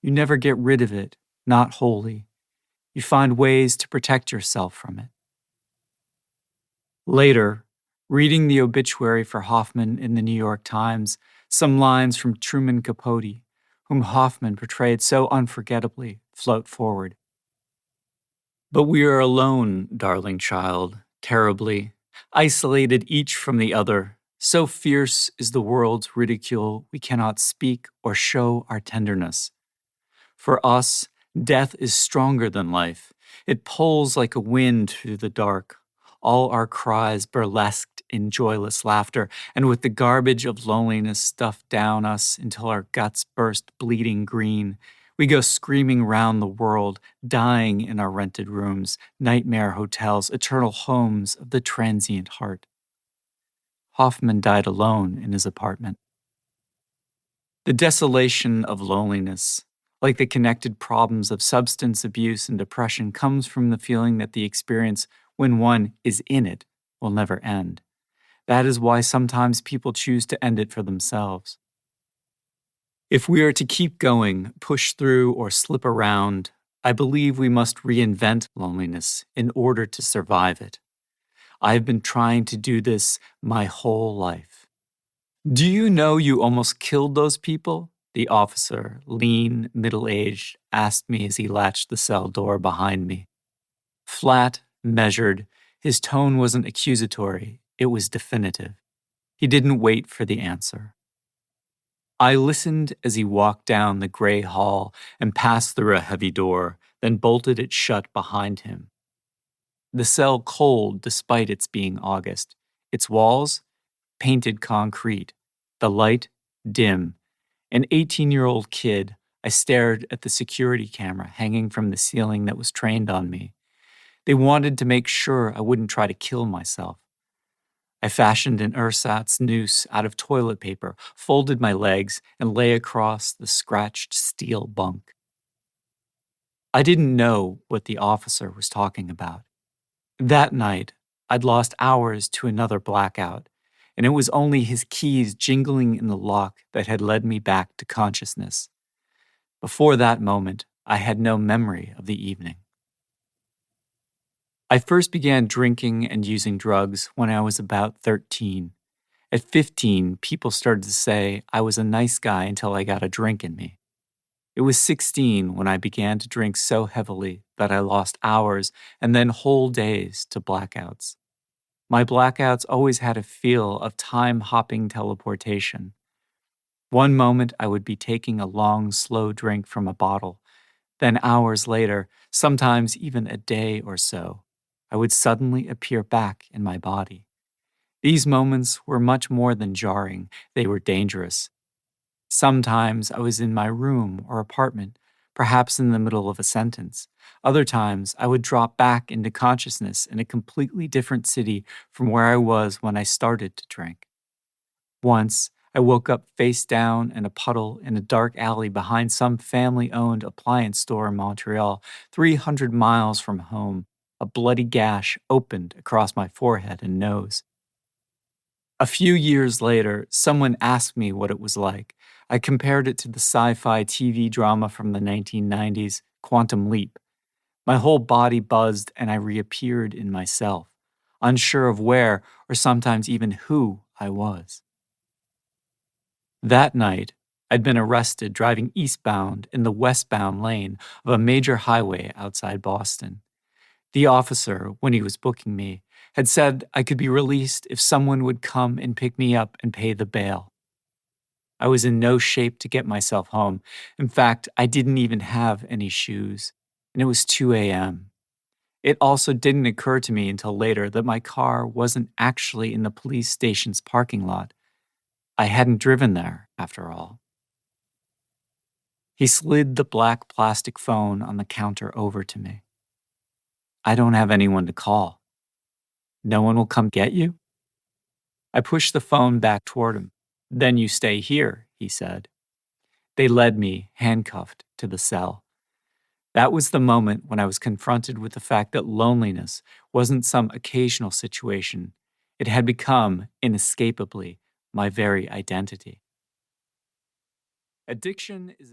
You never get rid of it, not wholly. You find ways to protect yourself from it. Later, reading the obituary for Hoffman in the New York Times, some lines from Truman Capote, whom Hoffman portrayed so unforgettably, float forward. But we are alone, darling child, terribly, isolated each from the other. So fierce is the world's ridicule, we cannot speak or show our tenderness. For us, death is stronger than life. It pulls like a wind through the dark. All our cries burlesqued in joyless laughter, and with the garbage of loneliness stuffed down us until our guts burst bleeding green, we go screaming round the world, dying in our rented rooms, nightmare hotels, eternal homes of the transient heart. Hoffman died alone in his apartment. The desolation of loneliness, like the connected problems of substance abuse and depression, comes from the feeling that the experience, when one is in it, will never end. That is why sometimes people choose to end it for themselves. If we are to keep going, push through, or slip around, I believe we must reinvent loneliness in order to survive it. I have been trying to do this my whole life. Do you know you almost killed those people? The officer, lean, middle-aged, asked me as he latched the cell door behind me. Flat, measured, his tone wasn't accusatory, it was definitive. He didn't wait for the answer. I listened as he walked down the gray hall and passed through a heavy door, then bolted it shut behind him. The cell cold despite its being August, its walls painted concrete, the light dim. An 18-year-old kid, I stared at the security camera hanging from the ceiling that was trained on me. They wanted to make sure I wouldn't try to kill myself. I fashioned an ersatz noose out of toilet paper, folded my legs, and lay across the scratched steel bunk. I didn't know what the officer was talking about. That night, I'd lost hours to another blackout, and it was only his keys jingling in the lock that had led me back to consciousness. Before that moment, I had no memory of the evening. I first began drinking and using drugs when I was about 13. At 15, people started to say I was a nice guy until I got a drink in me. It was 16 when I began to drink so heavily that I lost hours and then whole days to blackouts. My blackouts always had a feel of time-hopping teleportation. One moment I would be taking a long, slow drink from a bottle. Then hours later, sometimes even a day or so, I would suddenly appear back in my body. These moments were much more than jarring, they were dangerous. Sometimes I was in my room or apartment, perhaps in the middle of a sentence. Other times I would drop back into consciousness in a completely different city from where I was when I started to drink. Once, I woke up face down in a puddle in a dark alley behind some family-owned appliance store in Montreal, 300 miles from home. A bloody gash opened across my forehead and nose. A few years later, someone asked me what it was like. I compared it to the sci-fi TV drama from the 1990s, Quantum Leap. My whole body buzzed and I reappeared in myself, unsure of where or sometimes even who I was. That night, I'd been arrested driving eastbound in the westbound lane of a major highway outside Boston. The officer, when he was booking me, had said I could be released if someone would come and pick me up and pay the bail. I was in no shape to get myself home. In fact, I didn't even have any shoes, and it was 2 a.m. It also didn't occur to me until later that my car wasn't actually in the police station's parking lot. I hadn't driven there, after all. He slid the black plastic phone on the counter over to me. I don't have anyone to call. No one will come get you? I pushed the phone back toward him. Then you stay here, he said. They led me, handcuffed, to the cell. That was the moment when I was confronted with the fact that loneliness wasn't some occasional situation. It had become, inescapably, my very identity. Addiction is a